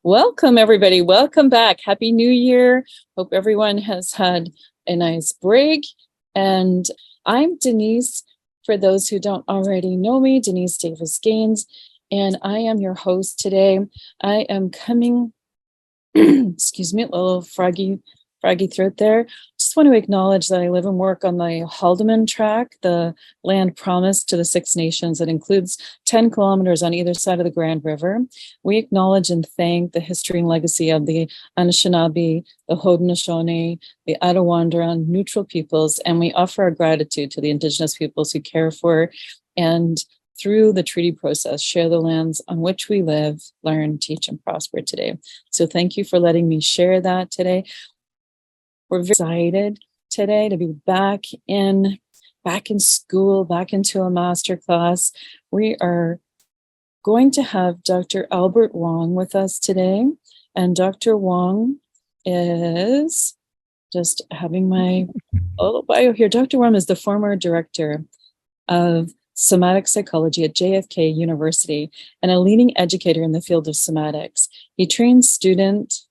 Welcome, everybody. Welcome back. Happy New Year. Hope everyone has had a nice break. And I'm Denise. For those who don't already know me, Denise Davis Gaines, and I am your host today. I am coming, excuse me, a little froggy throat there. Just want to acknowledge that I live and work on the Haldeman track, the land promised to the Six Nations that includes 10 kilometers on either side of the Grand River. We acknowledge and thank the history and legacy of the Anishinaabe, the Haudenosaunee, the Attawandaron neutral peoples, and we offer our gratitude to the Indigenous peoples who care for and through the treaty process, share the lands on which we live, learn, teach, and prosper today. So thank you for letting me share that today. We're very excited today to be back in school, back into a master class. We are going to have Dr. Albert Wong with us today. And Dr. Wong is just having my bio here. Dr. Wong is the former director of somatic psychology at JFK University and a leading educator in the field of somatics. He trains students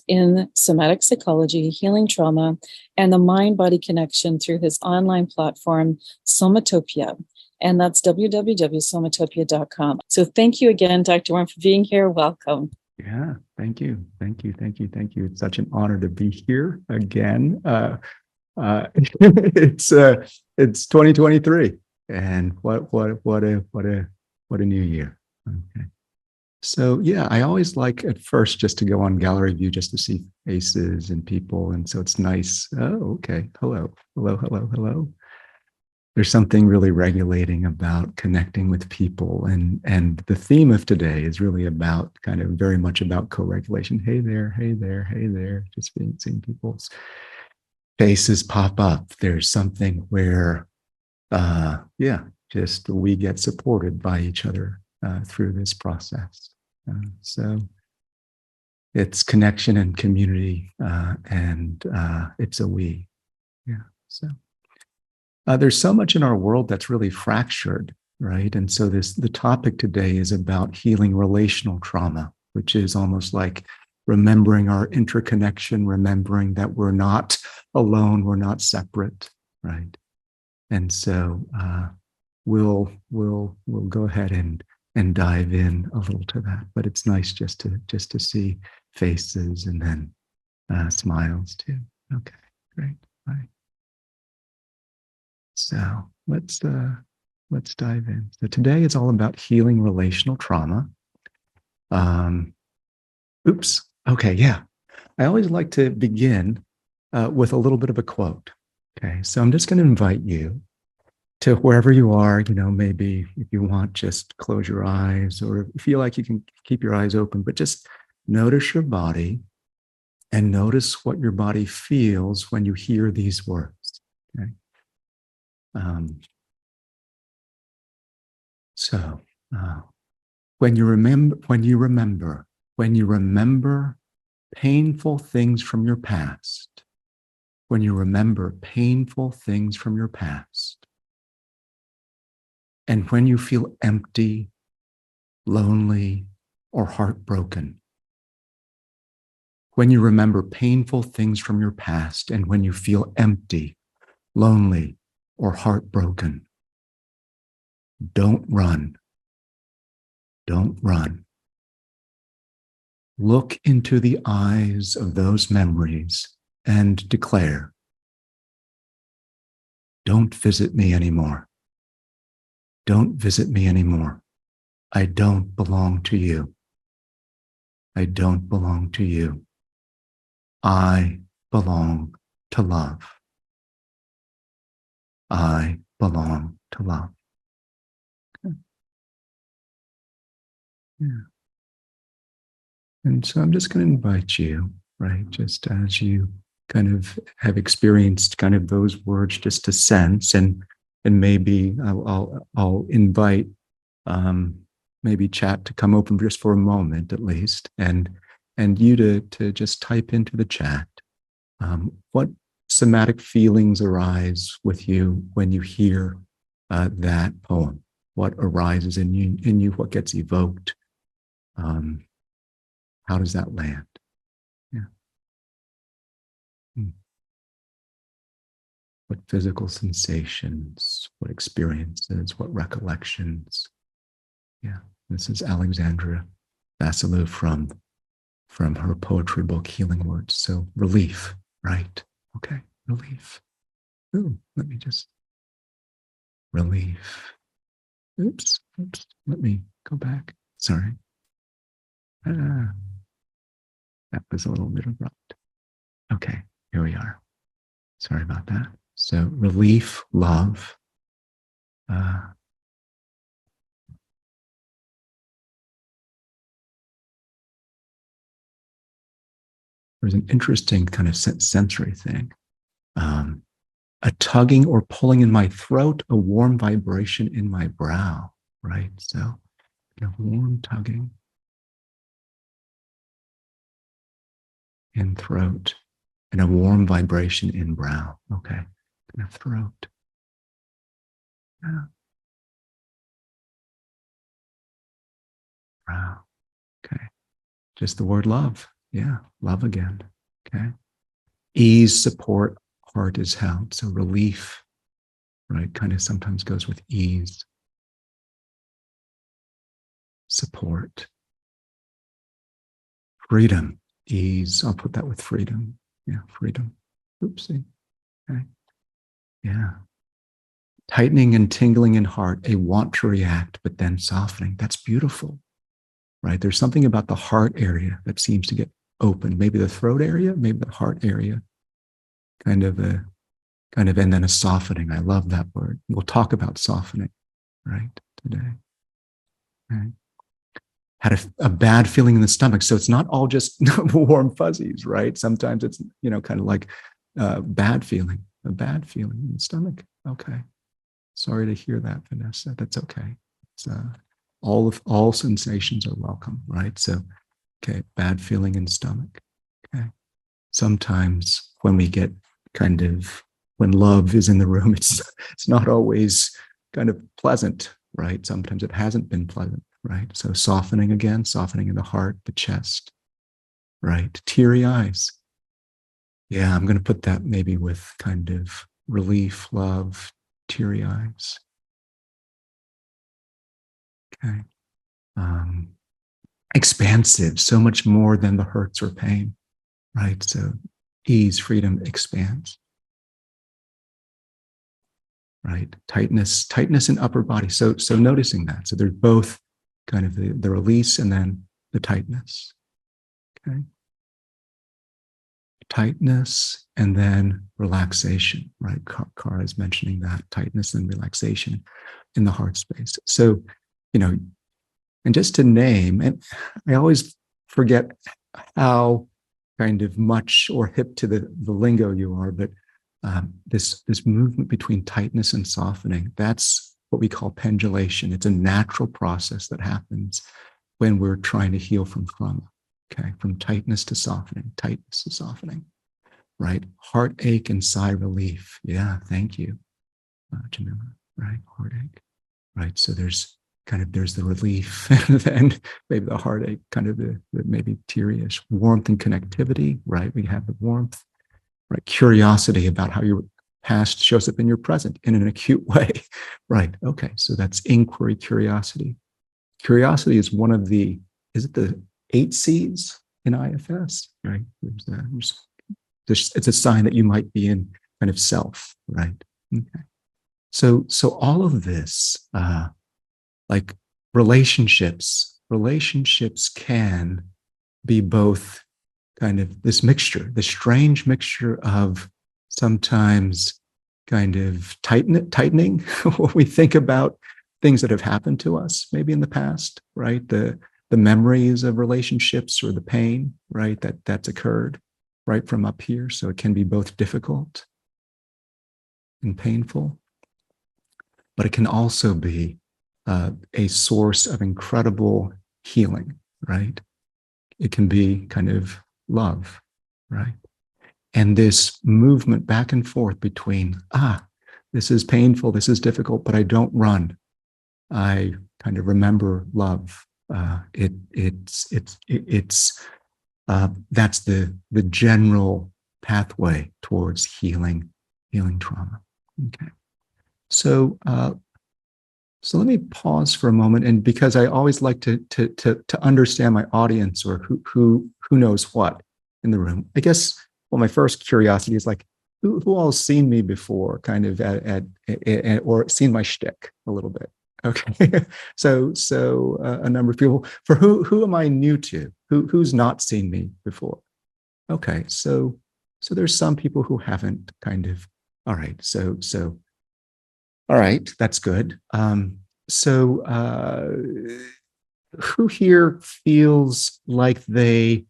in somatic psychology, healing trauma, and the mind-body connection through his online platform, Somatopia. And that's www.somatopia.com. So thank you again, Dr. Wong, for being here. Welcome. Yeah, thank you. It's such an honor to be here again. It's 2023. And what a new year. Okay. So yeah, I always like at first just to go on gallery view just to see faces and people. And so it's nice. Oh, okay. Hello. There's something really regulating about connecting with people. And the theme of today is really about kind of very much about co-regulation. Hey there. Just seeing people's faces pop up. There's something where just we get supported by each other through this process. So it's connection and community, and it's a we. Yeah. So there's so much in our world that's really fractured, right? And so the topic today is about healing relational trauma, which is almost like remembering our interconnection, remembering that we're not alone, we're not separate, right? And so we'll go ahead and dive in a little to that. But it's nice just to see faces and then smiles too. Okay, great. Bye. So let's dive in. So today is all about healing relational trauma. Okay, yeah. I always like to begin with a little bit of a quote. Okay, so I'm just going to invite you to wherever you are, maybe if you want, just close your eyes, or feel like you can keep your eyes open, but just notice your body and notice what your body feels when you hear these words. Okay. When you remember painful things from your past, when you remember painful things from your past, and when you feel empty, lonely, or heartbroken, when you remember painful things from your past, and when you feel empty, lonely, or heartbroken, don't run. Don't run. Look into the eyes of those memories and declare, don't visit me anymore. Don't visit me anymore. I don't belong to you. I don't belong to you. I belong to love. I belong to love. Okay. Yeah. And so I'm just going to invite you, right, just as you kind of have experienced kind of those words, just to sense, and maybe I'll invite maybe chat to come open just for a moment at least, and you to just type into the chat what somatic feelings arise with you when you hear that poem. What arises in you, what gets evoked. How does that land? Yeah. What physical sensations, what experiences, what recollections? Yeah. This is Alexandra Vassilou from her poetry book, Healing Words. So relief, right? Okay, relief. Ooh, let me just, relief. Oops, let me go back. Sorry. That was a little bit abrupt. Okay, here we are. Sorry about that. So relief, love. There's an interesting kind of sensory thing. A tugging or pulling in my throat, a warm vibration in my brow, right? So a warm tugging in throat and a warm vibration in brow. Okay, kind of throat. Yeah. Brow. Okay. Just the word love. Yeah, love again. Okay. Ease, support, heart is held. So relief, right? Kind of sometimes goes with ease. Support. Freedom, ease. I'll put that with freedom. Yeah, freedom. Oopsie. Okay. Yeah. Tightening and tingling in heart, a want to react, but then softening. That's beautiful, right? There's something about the heart area that seems to get open. Maybe the throat area, maybe the heart area. And then a softening. I love that word. We'll talk about softening, right, today. Right. Had a bad feeling in the stomach. So it's not all just warm fuzzies, right? Sometimes it's, kind of like a bad feeling in the stomach. Okay. Sorry to hear that, Vanessa. That's okay. It's, all sensations are welcome, right? So, okay, bad feeling in stomach. Okay. Sometimes when we get when love is in the room, it's not always kind of pleasant, right? Sometimes it hasn't been pleasant, right? So softening again, softening in the heart, the chest, right? Teary eyes. Yeah, I'm going to put that maybe with kind of relief, love, teary eyes. Okay. Expansive, so much more than the hurts or pain, right? So ease, freedom, expands. Right? Tightness in upper body. So noticing that. So there's both kind of the release and then the tightness. Okay. Tightness and then relaxation, right? Cara is mentioning that tightness and relaxation in the heart space. So, and just to name, and I always forget how kind of much or hip to the lingo you are, but this movement between tightness and softening, that's what we call pendulation. It's a natural process that happens when we're trying to heal from trauma. Okay, from tightness to softening, right? Heartache and sigh relief. Yeah, thank you, Jamila. Right, heartache. Right, so there's the relief, and then maybe the heartache, kind of the maybe teary-ish. Warmth and connectivity. Right, we have the warmth. Right, curiosity about how your past shows up in your present in an acute way. Right, okay, so that's inquiry, curiosity. Curiosity is one of the, is it the 8 C's in IFS? Right, it's a sign that you might be in kind of self, right? Okay. So all of this, like relationships can be both kind of this mixture, this strange mixture of sometimes kind of tightening when we think about things that have happened to us, maybe in the past, right? The memories of relationships or the pain, right? That's occurred right from up here. So it can be both difficult and painful, but it can also be a source of incredible healing, right? It can be kind of love, right? And this movement back and forth between, this is painful, this is difficult, but I don't run. I kind of remember love. It's that's the general pathway towards healing trauma. Okay. So so let me pause for a moment, and because I always like to understand my audience, or who knows what in the room. I guess, well, my first curiosity is like, who all has seen me before, kind of at or seen my shtick a little bit. Okay, so a number of people. For who am I new to? Who's not seen me before? Okay, so there's some people who haven't, kind of. All right, so all right, that's good. So who here feels like they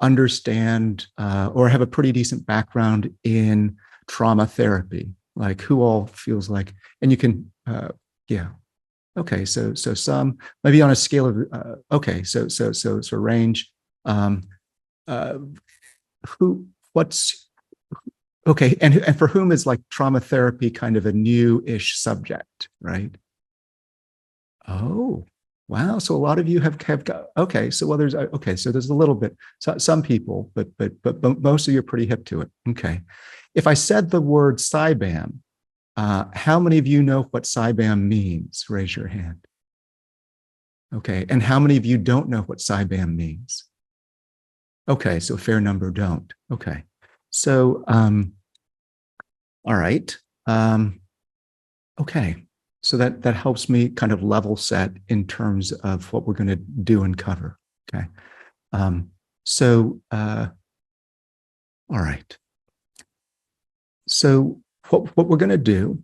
understand or have a pretty decent background in trauma therapy? Like, who all feels like, and you can, yeah. Okay, so some, maybe on a scale of, okay, so range. Um, uh, who, what's, okay, and for whom is like trauma therapy kind of a new-ish subject, right? Oh, wow. So a lot of you have got, okay. So, well, there's, okay. So there's a little bit, so some people, but most of you are pretty hip to it. Okay. If I said the word CYBAM, how many of you know what CYBAM means? Raise your hand. Okay. And how many of you don't know what CYBAM means? Okay. So a fair number don't. Okay. So, all right. Okay. So that helps me kind of level set in terms of what we're going to do and cover. Okay. So, all right. So what we're going to do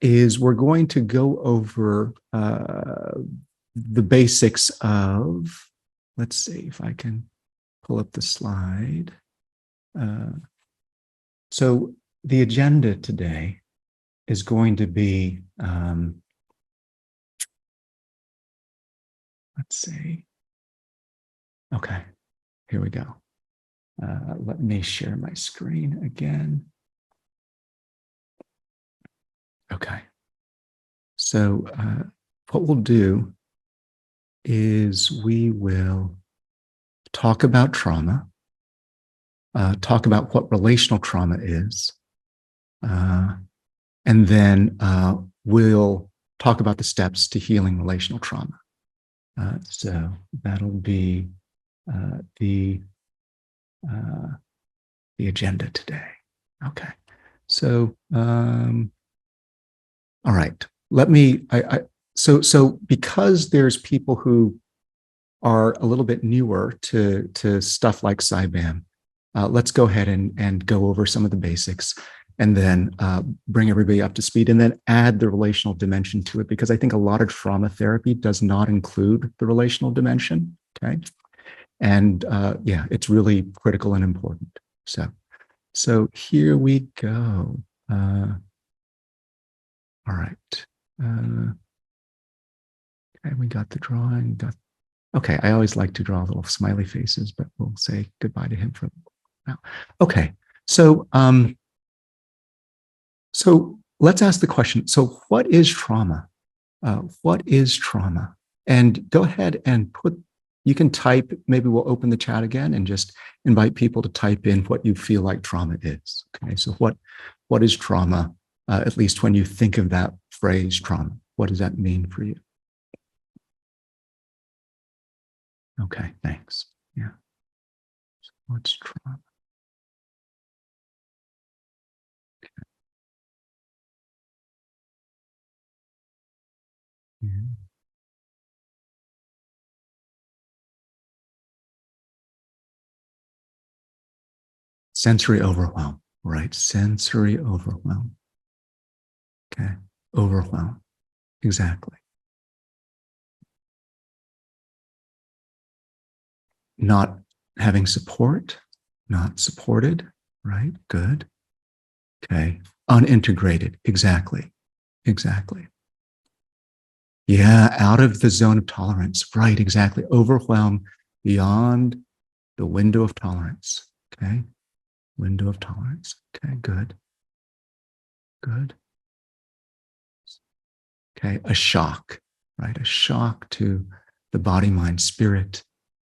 is we're going to go over the basics of, let's see if I can pull up the slide. So the agenda today is going to be, let's see. Okay, here we go. Let me share my screen again. Okay. So what we'll do is we will talk about trauma, talk about what relational trauma is, and then we'll talk about the steps to healing relational trauma. So that'll be the agenda today. Okay. So, all right. Let me. So because there's people who are a little bit newer to stuff like CYBAM, let's go ahead and go over some of the basics, and then bring everybody up to speed, and then add the relational dimension to it, because I think a lot of trauma therapy does not include the relational dimension. Okay. And yeah, it's really critical and important. So here we go. All right. Okay, we got the drawing. Okay, I always like to draw little smiley faces, but we'll say goodbye to him for now. Okay, so so let's ask the question. So what is trauma? What is trauma? And go ahead and you can type, maybe we'll open the chat again and just invite people to type in what you feel like trauma is. Okay, so what is trauma? At least when you think of that phrase trauma, what does that mean for you? Okay, thanks. Yeah. So what's trauma? Okay. Yeah. Sensory overwhelm, right? Sensory overwhelm. Okay, overwhelm, exactly. Not having support, not supported, right? Good. Okay, unintegrated, exactly. Yeah, out of the zone of tolerance, right? Exactly. Overwhelm beyond the window of tolerance. Okay, window of tolerance. Okay, good. Okay, a shock, right? A shock to the body, mind, spirit,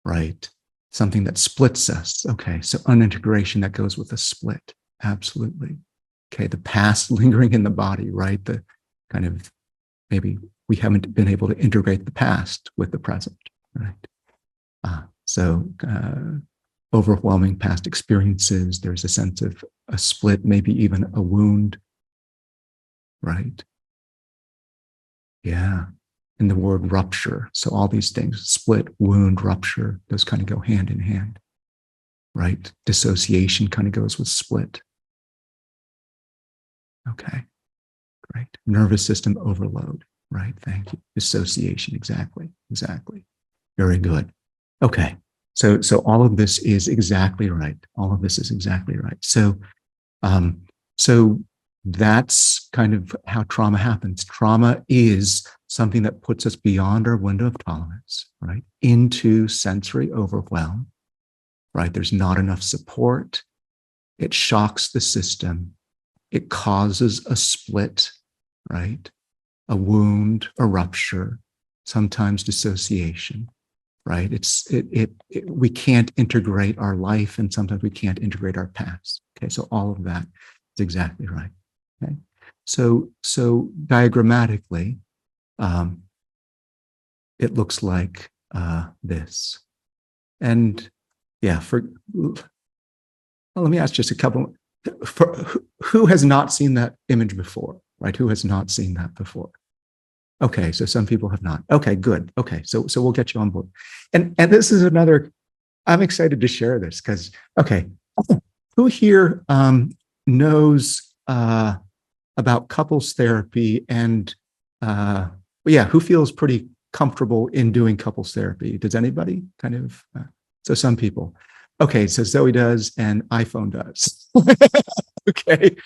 right? something that splits us. Okay, so unintegration that goes with a split. Absolutely. Okay, the past lingering in the body, right? The kind of, maybe we haven't been able to integrate the past with the present, right? So overwhelming past experiences, there's a sense of a split, maybe even a wound, right? Yeah. And the word rupture. So all these things, split, wound, rupture, those kind of go hand in hand, right? Dissociation kind of goes with split. Okay, great. Nervous system overload, right? Thank you. Dissociation, exactly. Very good. Okay, so all of this is exactly right. All of this is exactly right. So so that's kind of how trauma happens. Trauma is something that puts us beyond our window of tolerance, right? Into sensory overwhelm, right? There's not enough support. It shocks the system. It causes a split, right? A wound, a rupture, sometimes dissociation, right? We can't integrate our life, and sometimes we can't integrate our past. Okay, so all of that is exactly right. Okay, so diagrammatically, it looks like this. And yeah, well, let me ask just a couple. Who has not seen that image before, right? Who has not seen that before? Okay, so some people have not. Okay, good. Okay, so we'll get you on board. And this is another, I'm excited to share this because, okay, who here knows about couples therapy and, yeah, who feels pretty comfortable in doing couples therapy? Does anybody kind of, so some people. Okay, so Zoe does and iPhone does. Okay.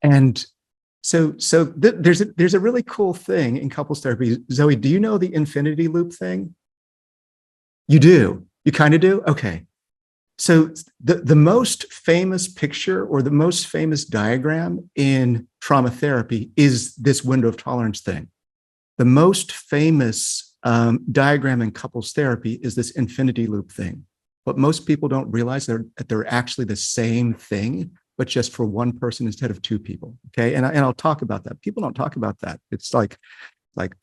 And there's a really cool thing in couples therapy. Zoe, do you know the infinity loop thing? You do. You kind of do? Okay. So the most famous picture or the most famous diagram in trauma therapy is this window of tolerance thing. The most famous diagram in couples therapy is this infinity loop thing. But most people don't realize that they're actually the same thing, but just for one person instead of two people. Okay, and I'll talk about that. People don't talk about that. It's like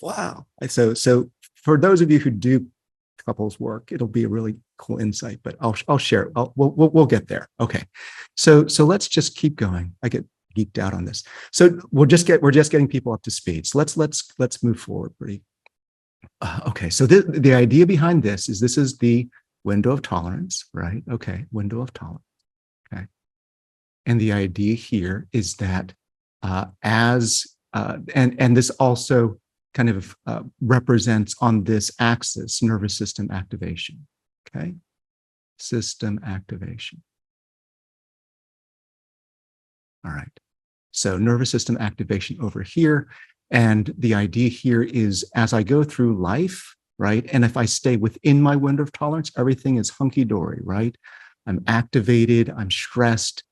wow. So for those of you who do couples work, it'll be a really cool insight. But I'll share. We'll get there. Okay, so let's just keep going. I get geeked out on this. So we're just getting people up to speed. So let's move forward. Pretty. Okay, so the idea behind this is the window of tolerance, right? Okay, window of tolerance. Okay. And the idea here is that and this also kind of represents on this axis nervous system activation. Okay, system activation. All right. So nervous system activation over here. And the idea here is as I go through life, right? And if I stay within my window of tolerance, everything is hunky-dory, right? I'm activated, I'm stressed,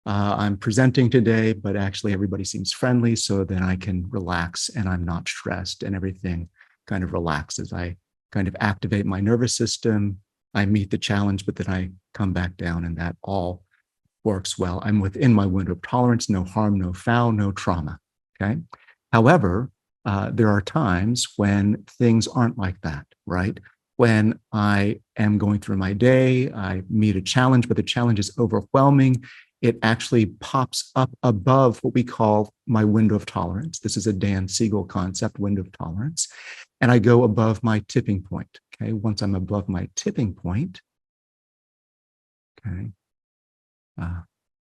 I'm presenting today, but actually everybody seems friendly, so then I can relax and I'm not stressed and everything kind of relaxes. I kind of activate my nervous system, I meet the challenge, but then I come back down and that all works well. I'm within my window of tolerance, no harm, no foul, no trauma, okay? However, there are times when things aren't like that, right? When I am going through my day, I meet a challenge, but the challenge is overwhelming. It actually pops up above what we call my window of tolerance. This is a Dan Siegel concept, window of tolerance. And I go above my tipping point, okay? Once I'm above my tipping point, okay,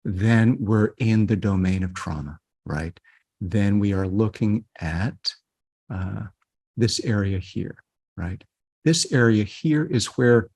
then we're in the domain of trauma, right? Then we are looking at this area here, right? This area here is where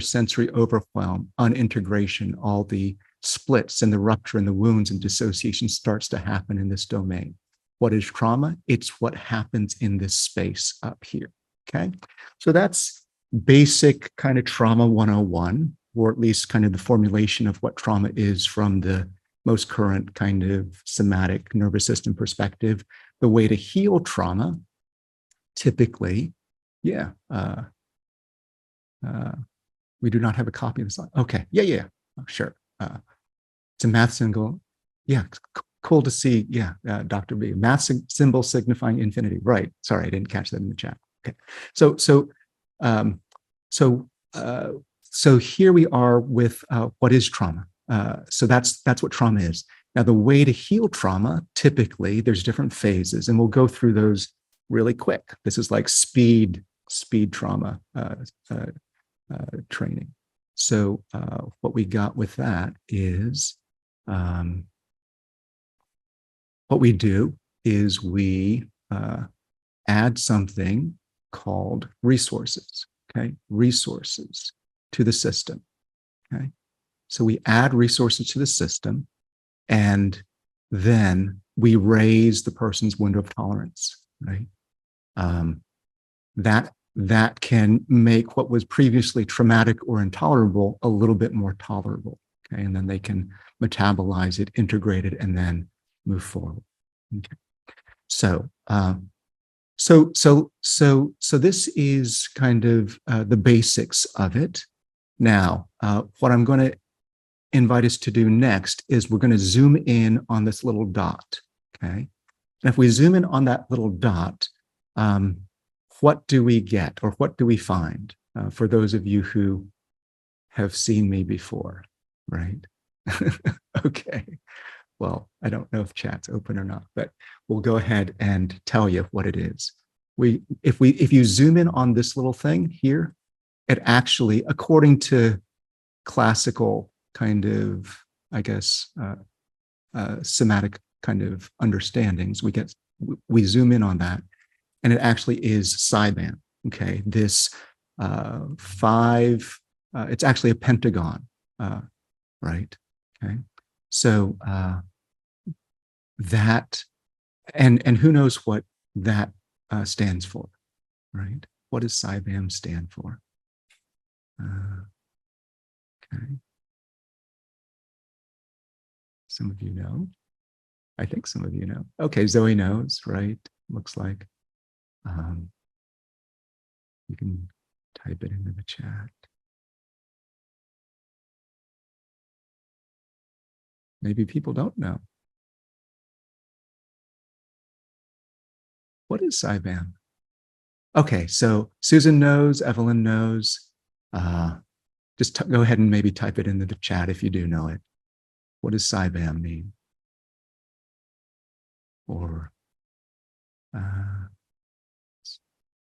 sensory overwhelm, unintegration, all the splits and the rupture and the wounds and dissociation starts to happen in this domain. What is trauma? It's what happens in this space up here, okay? So that's basic kind of trauma 101, or at least kind of the formulation of what trauma is from the most current kind of somatic nervous system perspective. The way to heal trauma, typically, yeah, We do not have a copy of the slide. Okay. Yeah. Oh, sure. It's a math symbol. Yeah. Cool to see. Yeah. Dr. B. Math symbol signifying infinity. Right. Sorry, I didn't catch that in the chat. Okay. Um, so, so here we are with what is trauma. So that's what trauma is. Now, the way to heal trauma, typically, there's different phases, and we'll go through those really quick. This is like speed trauma training. So what we got with that is what we do is we add something called resources, okay? Resources to the system, okay? So we add resources to the system, and then we raise the person's window of tolerance, right? That can make what was previously traumatic or intolerable a little bit more tolerable, okay? And then they can metabolize it, integrate it, and then move forward. Okay. So this is kind of the basics of it. Now, what I'm going to invite us to do next is we're going to zoom in on this little dot, okay? And if we zoom in on that little dot, what do we get, or what do we find for those of you who have seen me before, right? Okay. Well, I don't know if chat's open or not, but we'll go ahead and tell you what it is. If you zoom in on this little thing here, it actually, according to classical kind of, I guess, somatic kind of understandings, we zoom in on that, and it actually is Cybam. Okay, this it's actually a pentagon, right? Okay, so that, and who knows what that stands for, right? What does Cybam stand for? Okay. Some of you know. I think some of you know. Okay, Zoe knows, right? Looks like. You can type it into the chat. Maybe people don't know. What is Cybam? Okay, so Susan knows, Evelyn knows. Just go ahead and maybe type it into the chat if you do know it. What does Cybam mean? Or,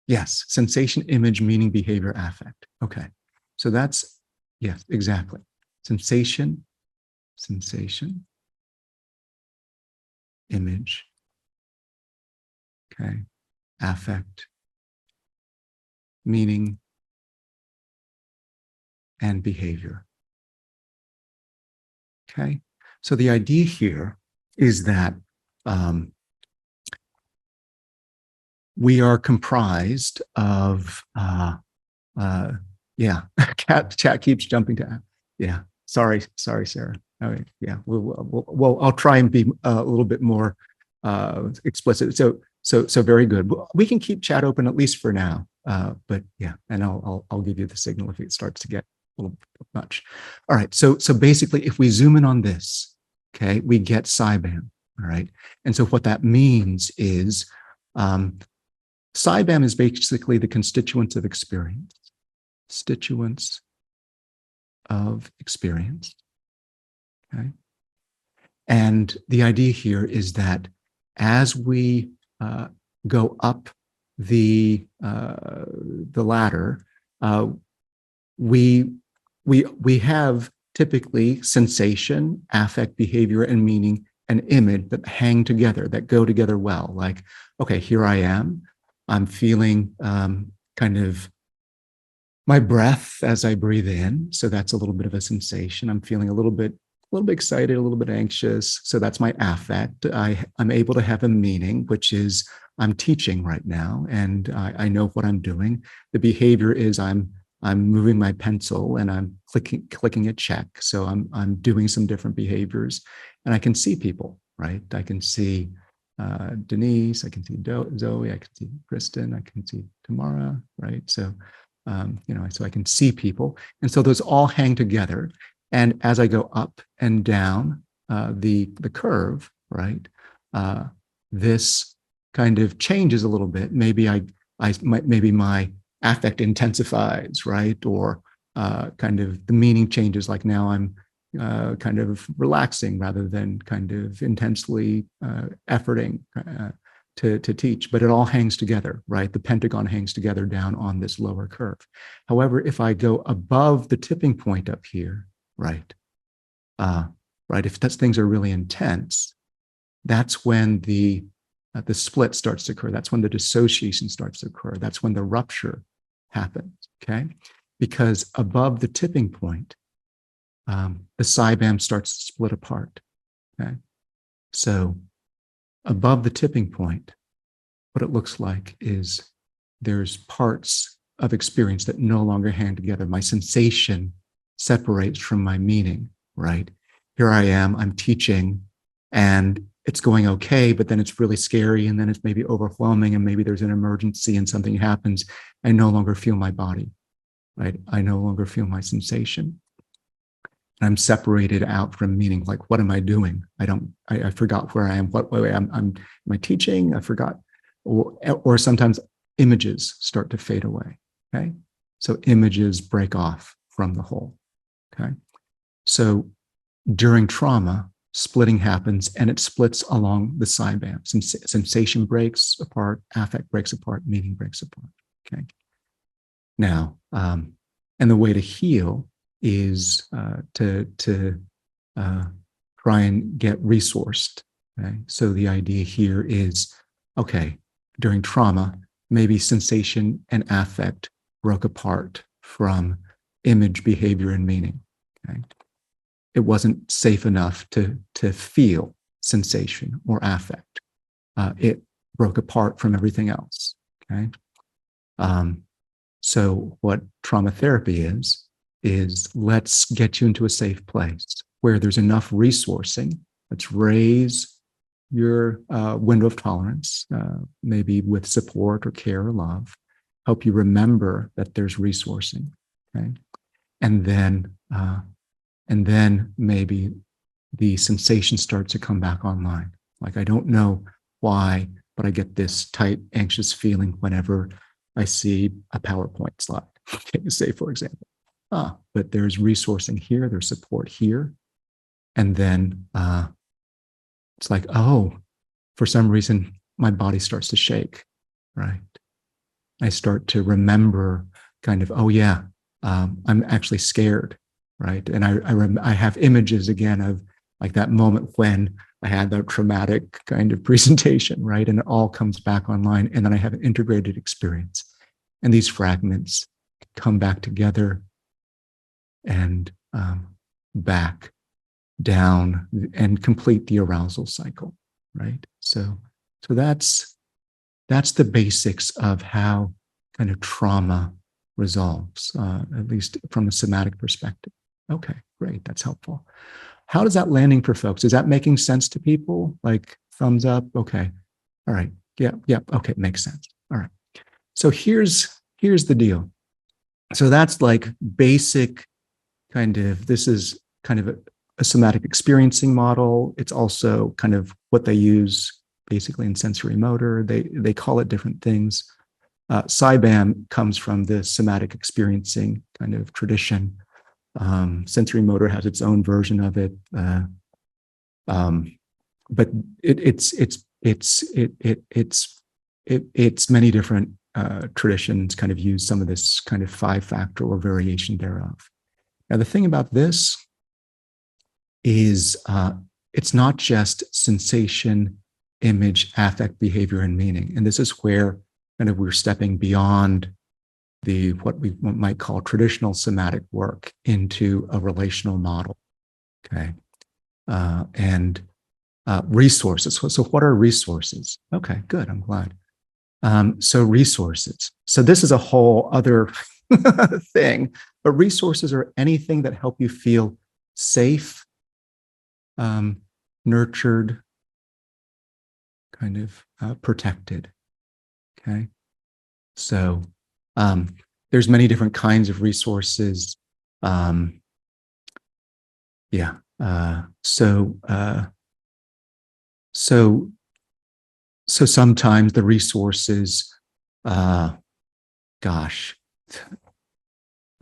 yes, sensation, image, meaning, behavior, affect. Okay, so that's, yes, exactly. Sensation, image, okay, affect, meaning, and behavior. Okay, so the idea here is that we are comprised of, yeah, chat keeps jumping to, yeah, sorry, Sarah. Okay, yeah, well, I'll try and be a little bit more explicit. So very good. We can keep chat open at least for now, but yeah, and I'll give you the signal if it starts to get a little much. All right, so basically, if we zoom in on this, okay, we get Cybam. All right, and so what that means is Cybam is basically the constituents of experience. Constituents of experience. Okay. And the idea here is that as we go up the ladder, we have typically sensation, affect, behavior, and meaning, and image that hang together, that go together well. Like, okay, here I am. I'm feeling kind of my breath as I breathe in. So that's a little bit of a sensation. I'm feeling a little bit excited, a little bit anxious. So that's my affect. I'm able to have a meaning, which is I'm teaching right now, and I know what I'm doing. The behavior is I'm moving my pencil and I'm clicking a check. So I'm doing some different behaviors, and I can see people, right? I can see Denise, I can see Zoe, I can see Kristen, I can see Tamara, right? So so I can see people. And so those all hang together. And as I go up and down the curve, right, this kind of changes a little bit. Maybe maybe my affect intensifies, right, or kind of the meaning changes. Like now I'm kind of relaxing rather than kind of intensely efforting to teach, but it all hangs together, right? The pentagon hangs together down on this lower curve. However, if I go above the tipping point up here, right, if things are really intense, that's when the split starts to occur. That's when the dissociation starts to occur. That's when the rupture happens, okay? Because above the tipping point, the cybam starts to split apart, okay? So above the tipping point, what it looks like is there's parts of experience that no longer hang together. My sensation separates from my meaning, right? Here I am, I'm teaching, and it's going okay, but then it's really scary, and then it's maybe overwhelming, and maybe there's an emergency and something happens. I no longer feel my body, right? I no longer feel my sensation. I'm separated out from meaning. Like, what am I doing? I forgot where I am. What way am I teaching? I forgot. Or sometimes images start to fade away, okay? So images break off from the whole, okay? So during trauma, splitting happens, and it splits along the cybam. Sensation breaks apart, affect breaks apart, meaning breaks apart, okay? Now, and the way to heal is to try and get resourced, okay? So the idea here is, okay, during trauma, maybe sensation and affect broke apart from image, behavior, and meaning, okay? It wasn't safe enough to feel sensation or affect. It broke apart from everything else, okay? So what trauma therapy is let's get you into a safe place where there's enough resourcing. Let's raise your window of tolerance, maybe with support or care or love, help you remember that there's resourcing, okay? And then maybe the sensation starts to come back online. Like, I don't know why, but I get this tight, anxious feeling whenever I see a PowerPoint slide, okay, say, for example. But there's resourcing here, there's support here. And then it's like, oh, for some reason, my body starts to shake, right? I start to remember kind of, oh yeah, I'm actually scared, right? And I have images again of like that moment when I had that traumatic kind of presentation, right? And it all comes back online. And then I have an integrated experience. And these fragments come back together and back down and complete the arousal cycle, right? So that's the basics of how kind of trauma resolves, at least from a somatic perspective. Okay, great, that's helpful. How does that landing for folks? Is that making sense to people? Like, thumbs up? Okay, all right, yeah, okay, makes sense. All right, so here's the deal. So that's like basic kind of, this is kind of a somatic experiencing model. It's also kind of what they use basically in sensory motor. They call it different things. CYBAM comes from the somatic experiencing kind of tradition. Sensory motor has its own version of it, but it's many different traditions kind of use some of this kind of 5-factor or variation thereof. Now, the thing about this is it's not just sensation, image, affect, behavior, and meaning. And this is where kind of we're stepping beyond what we might call traditional somatic work into a relational model, okay? And resources. So what are resources? Okay, good, I'm glad. So resources. So this is a whole other thing, but resources are anything that help you feel safe, nurtured, kind of protected, okay? So there's many different kinds of resources. Yeah. So sometimes the resources, gosh,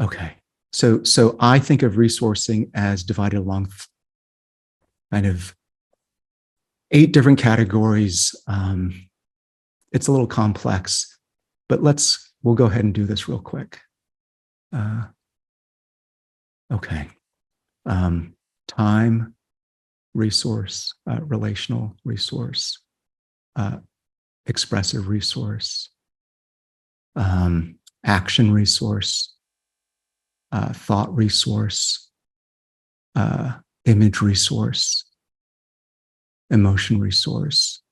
okay. So I think of resourcing as divided along kind of 8 different categories. It's a little complex, but we'll go ahead and do this real quick. Okay. Time resource, relational resource, expressive resource, action resource, thought resource, image resource, emotion resource,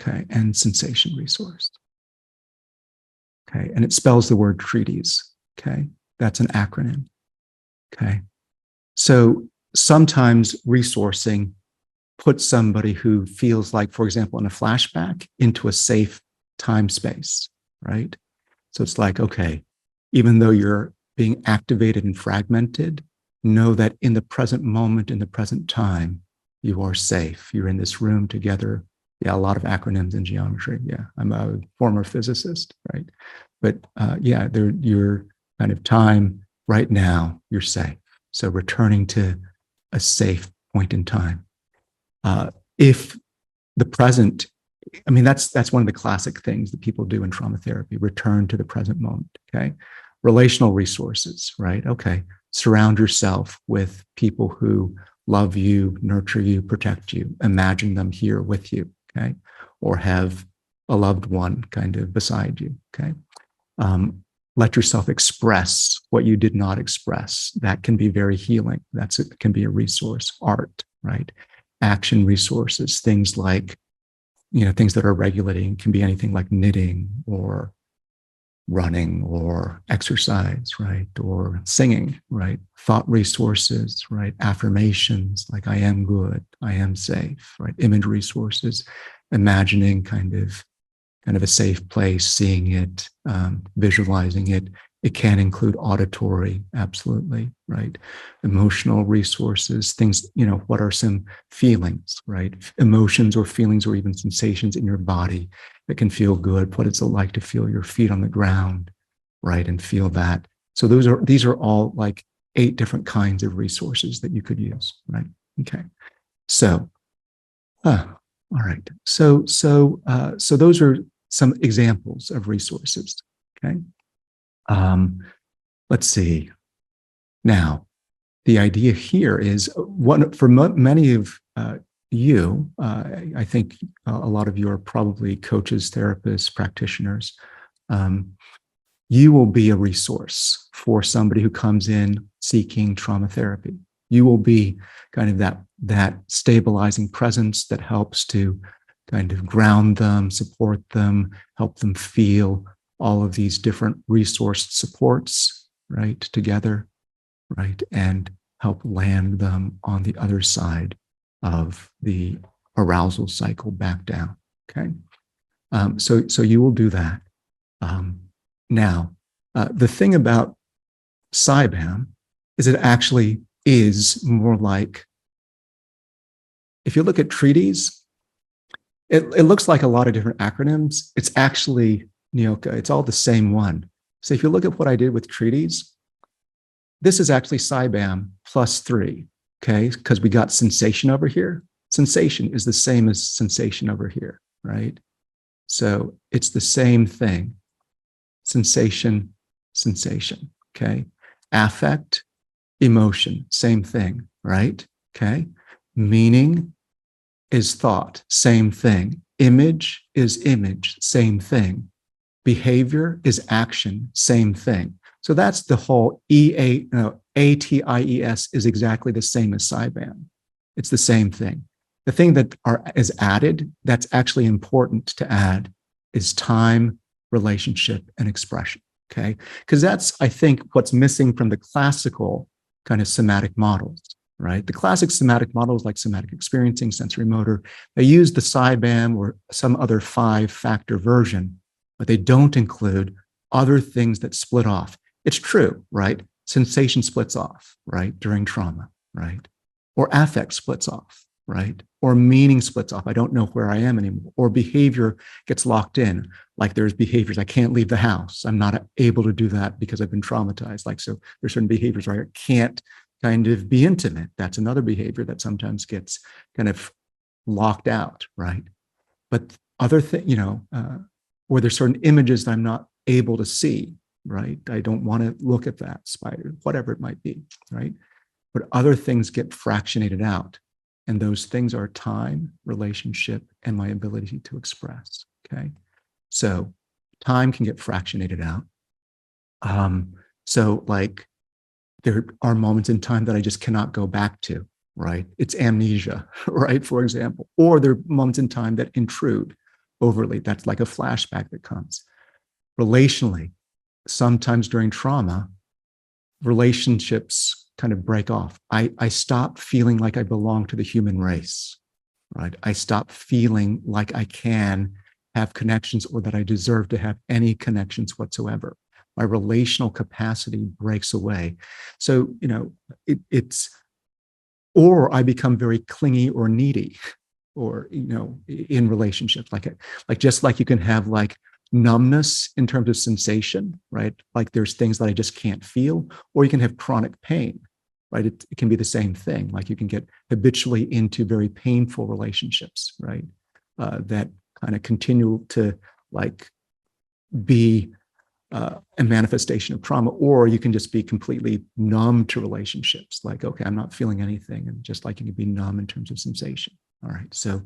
okay, and sensation resource. Okay, and it spells the word treaties, okay? That's an acronym, okay? So sometimes resourcing puts somebody who feels like, for example, in a flashback, into a safe time space, right? So it's like, okay, even though you're being activated and fragmented, know that in the present moment, in the present time, you are safe. You're in this room together. Yeah, a lot of acronyms in geometry. Yeah, I'm a former physicist, right? But yeah, you're kind of time right now, you're safe. So returning to a safe point in time. If the present, I mean, that's one of the classic things that people do in trauma therapy, return to the present moment, okay? Relational resources, right? Okay, surround yourself with people who love you, nurture you, protect you, imagine them here with you, okay? Or have a loved one kind of beside you, okay? Let yourself express what you did not express. That can be very healing. It can be a resource. Art, right? Action resources, things like, things that are regulating, can be anything like knitting or running or exercise, right? Or singing, right? Thought resources, right? Affirmations like I am good, I am safe, right? Image resources, imagining kind of a safe place, seeing it, visualizing it. It can include auditory, absolutely, right? Emotional resources, things, what are some feelings, right? Emotions or feelings or even sensations in your body that can feel good. What it's like to feel your feet on the ground, right? And feel that. So these are all like 8 different kinds of resources that you could use, right? Okay. So, all right. So those are some examples of resources. Okay. Let's see. Now, the idea here is for many of you, I think a lot of you are probably coaches, therapists, practitioners. You will be a resource for somebody who comes in seeking trauma therapy. You will be kind of that stabilizing presence that helps to kind of ground them, support them, help them feel all of these different resource supports, right, together, right, and help land them on the other side of the arousal cycle back down, okay? So you will do that. Now, the thing about CYBAM is it actually is more like, if you look at treaties, it looks like a lot of different acronyms. It's actually Nyoka. It's all the same one. So if you look at what I did with treaties, this is actually CYBAM +3, okay? Because we got sensation over here. Sensation is the same as sensation over here, right? So it's the same thing. Sensation, sensation, okay? Affect, emotion, same thing, right? Okay. Meaning is thought, same thing. Image is image, same thing. Behavior is action, same thing. So that's the whole ATIES is exactly the same as CYBAM. It's the same thing. The thing that is added, that's actually important to add, is time, relationship, and expression, okay? Because that's, I think, what's missing from the classical kind of somatic models, right? The classic somatic models like somatic experiencing, sensory motor, they use the CYBAM or some other 5-factor version, but they don't include other things that split off. It's true, right? Sensation splits off, right? During trauma, right? Or affect splits off, right? Or meaning splits off. I don't know where I am anymore. Or behavior gets locked in. Like there's behaviors, I can't leave the house. I'm not able to do that because I've been traumatized. Like, so there's certain behaviors where I can't kind of be intimate. That's another behavior that sometimes gets kind of locked out, right? But other things, or there's certain images that I'm not able to see, right? I don't want to look at that spider, whatever it might be, right? But other things get fractionated out. And those things are time, relationship, and my ability to express, okay? So time can get fractionated out. So like there are moments in time that I just cannot go back to, right? It's amnesia, right? For example, or there are moments in time that intrude overly. That's like a flashback that comes. Relationally, sometimes during trauma, relationships kind of break off. I stop feeling like I belong to the human race, right? I stop feeling like I can have connections or that I deserve to have any connections whatsoever. My relational capacity breaks away. So, it's, or I become very clingy or needy, or, in relationships, like just like you can have like numbness in terms of sensation, right? Like there's things that I just can't feel, or you can have chronic pain, right? It can be the same thing. Like you can get habitually into very painful relationships, right? That kind of continue to like be a manifestation of trauma, or you can just be completely numb to relationships. Like, okay, I'm not feeling anything. And just like you can be numb in terms of sensation. All right. So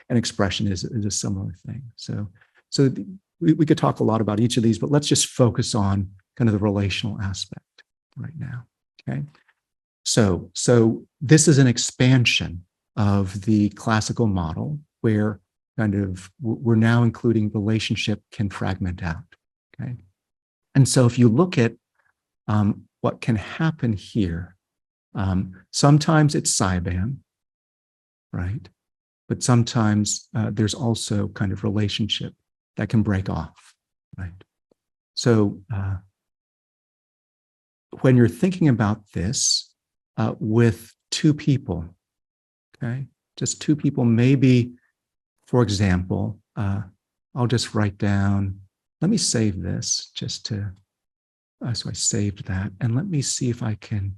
an expression is a similar thing. So we could talk a lot about each of these, but let's just focus on kind of the relational aspect right now. Okay. So this is an expansion of the classical model where kind of we're now including relationship can fragment out. Okay. And so if you look at what can happen here, sometimes it's Cybam, right? But sometimes there's also kind of relationship that can break off, right? So when you're thinking about this with two people, okay, just two people, maybe, for example, I'll just write down, let me save this just to, so I saved that, and let me see if I can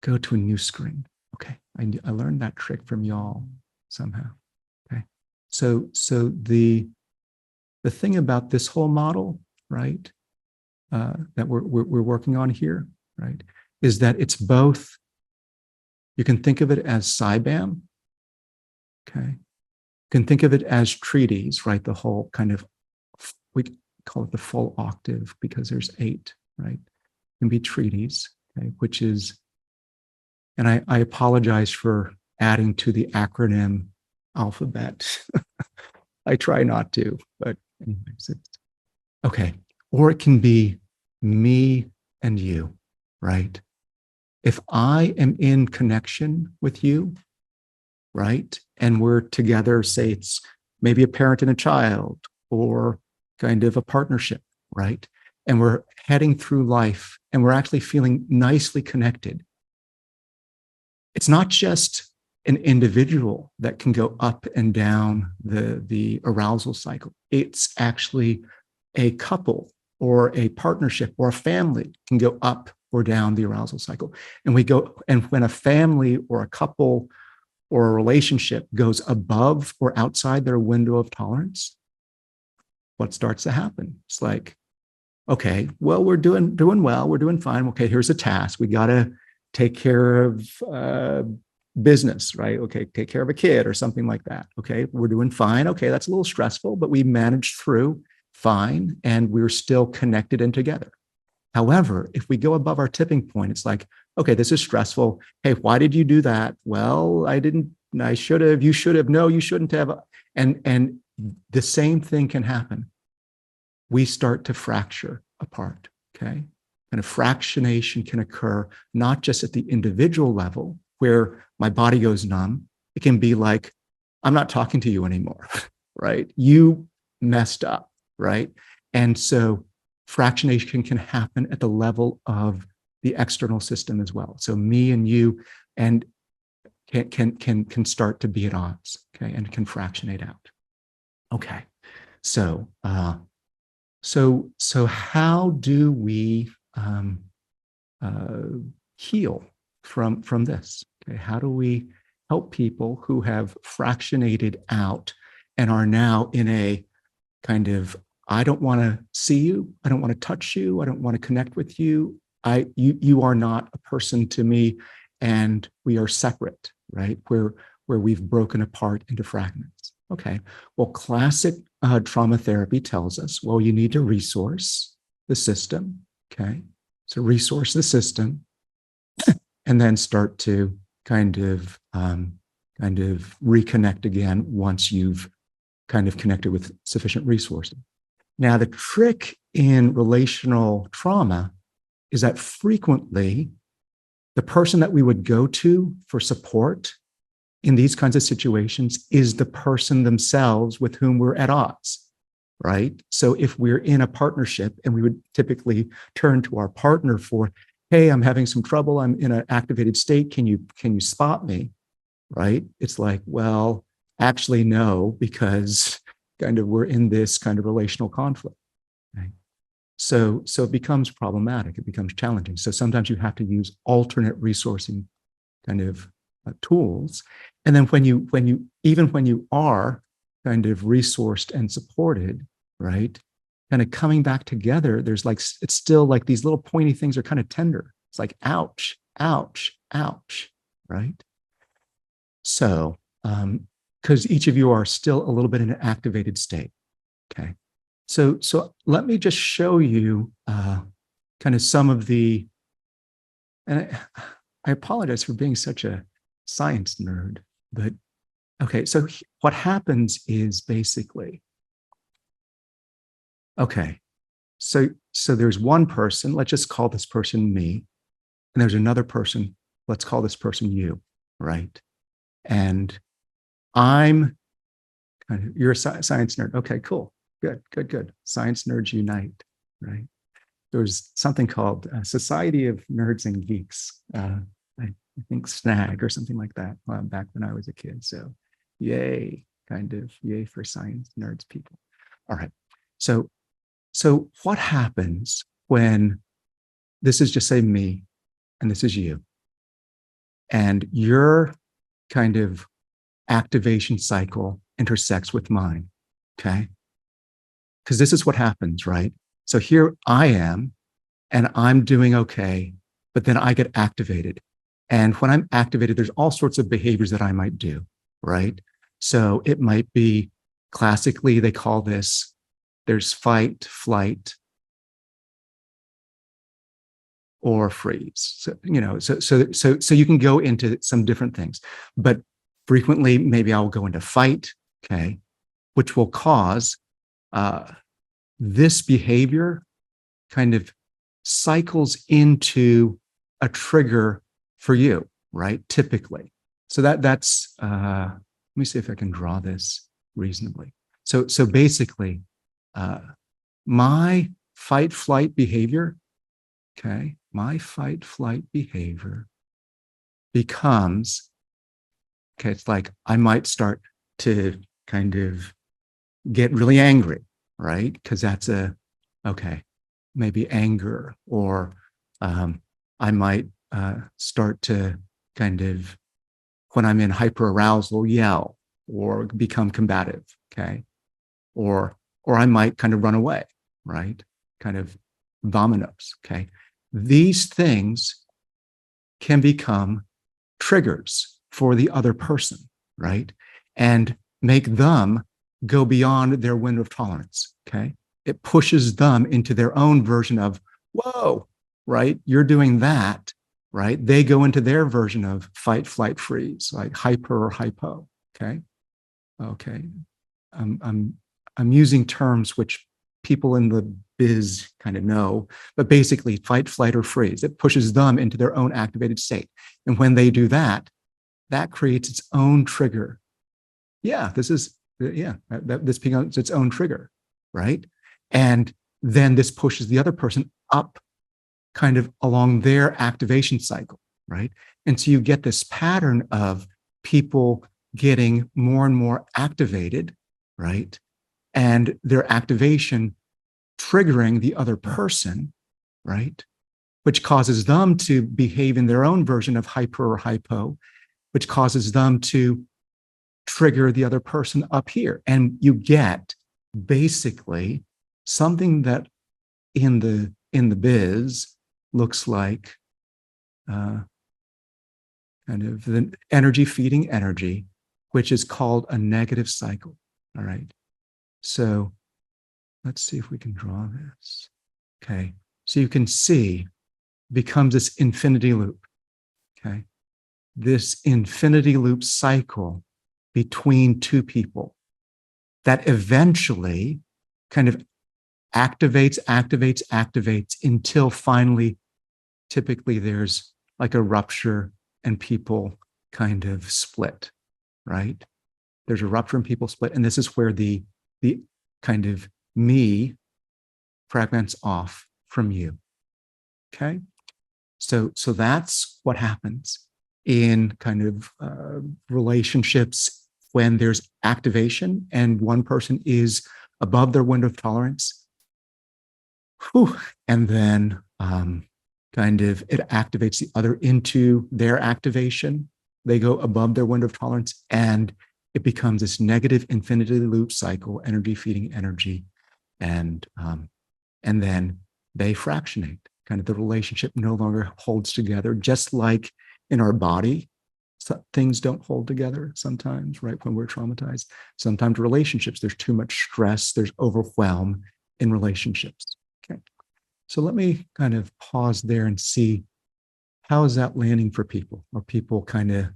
go to a new screen. Okay, I learned that trick from y'all somehow. Okay, so the thing about this whole model, right, that we're working on here, right, is that it's both. You can think of it as Cybam. Okay, you can think of it as treaties, right? The whole kind of, we call it the full octave because there's 8, right? It can be treaties, okay, which is, and I apologize for adding to the acronym alphabet. I try not to, but anyways, okay. Or it can be me and you, right? If I am in connection with you, right, and we're together, say it's maybe a parent and a child, or kind of a partnership, right? And we're heading through life and we're actually feeling nicely connected. It's not just an individual that can go up and down the arousal cycle. It's actually a couple or a partnership or a family can go up or down the arousal cycle. And when a family or a couple or a relationship goes above or outside their window of tolerance, what starts to happen? It's like, okay, well, we're doing well, we're doing fine. Okay, here's a task. We got to take care of business, right? Okay, take care of a kid or something like that. Okay, we're doing fine. Okay, that's a little stressful, but we managed through fine, and we're still connected and together. However, if we go above our tipping point, it's like, okay, this is stressful. Hey, why did you do that? Well, I didn't, I should have, you should have, no, you shouldn't have. And the same thing can happen. We start to fracture apart, okay? And a fractionation can occur not just at the individual level where my body goes numb. It can be like, I'm not talking to you anymore, right? You messed up, right? And so fractionation can happen at the level of the external system as well. So me and you and can start to be at odds, okay, and can fractionate out. Okay, so so how do we heal from this? Okay, how do we help people who have fractionated out and are now in a kind of, I don't want to see you, I don't want to touch you, I don't want to connect with you, you are not a person to me, and we are separate, right? Where we've broken apart into fragments. Okay, well, classic trauma therapy tells us, well, you need to resource the system. Okay, so resource the system, and then start to kind of reconnect again once you've kind of connected with sufficient resources. Now, the trick in relational trauma is that frequently the person that we would go to for support in these kinds of situations is the person themselves with whom we're at odds, right? So if we're in a partnership and we would typically turn to our partner for, hey, I'm having some trouble, I'm in an activated state, can you spot me, right? It's like, well, actually, no, because kind of we're in this kind of relational conflict, right? So it becomes problematic, it becomes challenging. So sometimes you have to use alternate resourcing kind of tools. And then when you are kind of resourced and supported, right, kind of coming back together, there's like, it's still like these little pointy things are kind of tender. It's like, ouch, ouch, ouch, right? So, because each of you are still a little bit in an activated state, okay? So let me just show you kind of some of the, and I apologize for being such a science nerd, but okay, so what happens is basically, okay, so there's one person, let's just call this person me, and there's another person, let's call this person you, right? And I'm kind of, you're a science nerd. Okay, cool. Good. Science nerds unite, right? There's something called Society of Nerds and Geeks. I think SNAG or something like that back when I was a kid. So yay, kind of yay for science nerds people. All right. So what happens when this is just say me and this is you, and your kind of activation cycle intersects with mine, okay? Because this is what happens, right? So here I am, and I'm doing okay, but then I get activated. And when I'm activated, there's all sorts of behaviors that I might do, right? So it might be, classically, they call this, there's fight, flight, or freeze. So, you know, so you can go into some different things, but frequently, maybe I'll go into fight, okay, which will cause this behavior kind of cycles into a trigger for you, right? Typically. So that's, let me see if I can draw this reasonably. So basically, my fight flight behavior, okay, my fight flight behavior becomes, okay, it's like I might start to kind of get really angry, right? Because that's okay, maybe anger, or I might start to kind of, when I'm in hyperarousal, yell or become combative, okay? Or I might kind of run away, right? Kind of vominos, okay? These things can become triggers for the other person, right? And make them go beyond their window of tolerance, okay? It pushes them into their own version of, whoa, right? You're doing that, right? They go into their version of fight, flight, freeze, like hyper or hypo, okay? Okay. I'm using terms which people in the biz kind of know, but basically fight, flight, or freeze. It pushes them into their own activated state. And when they do that, that creates its own trigger. Yeah, this becomes its own trigger, right? And then this pushes the other person up kind of along their activation cycle, right? And so you get this pattern of people getting more and more activated, right? And their activation triggering the other person, right? Which causes them to behave in their own version of hyper or hypo, which causes them to trigger the other person up here. And you get basically something that in the biz looks like kind of the energy feeding energy, which is called a negative cycle. All right. So let's see if we can draw this. Okay. So you can see becomes this infinity loop. Okay. This infinity loop cycle between two people that eventually kind of activates until finally, typically there's like a rupture and people kind of split, right? There's a rupture and people split. And this is where the kind of me fragments off from you. Okay. So that's what happens in kind of relationships when there's activation and one person is above their window of tolerance. Whew, and then kind of it activates the other into their activation. They go above their window of tolerance and it becomes this negative infinity loop cycle, energy feeding energy. And then they fractionate. Kind of the relationship no longer holds together, just like in our body. So things don't hold together sometimes, right? When we're traumatized. Sometimes relationships, there's too much stress, there's overwhelm in relationships. Okay. So let me kind of pause there and see how is that landing for people? Are people kind of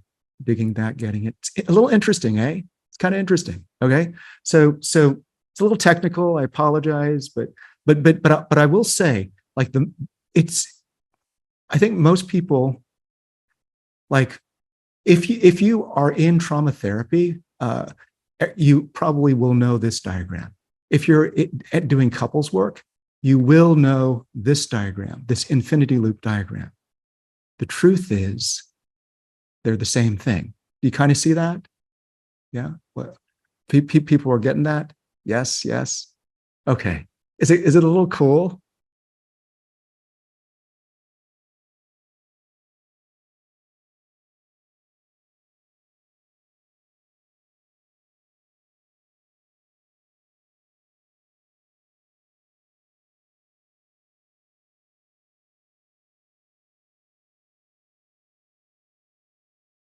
digging that, getting it? It's a little interesting, eh? It's kind of interesting. Okay. So it's a little technical. I apologize, but I will say, like I think most people, like if you are in trauma therapy, you probably will know this diagram. If you're doing couples work, you will know this diagram, this infinity loop diagram. The truth is, they're the same thing. Do you kind of see that? Yeah. Well, people are getting that. Yes. Okay. Is it a little cool?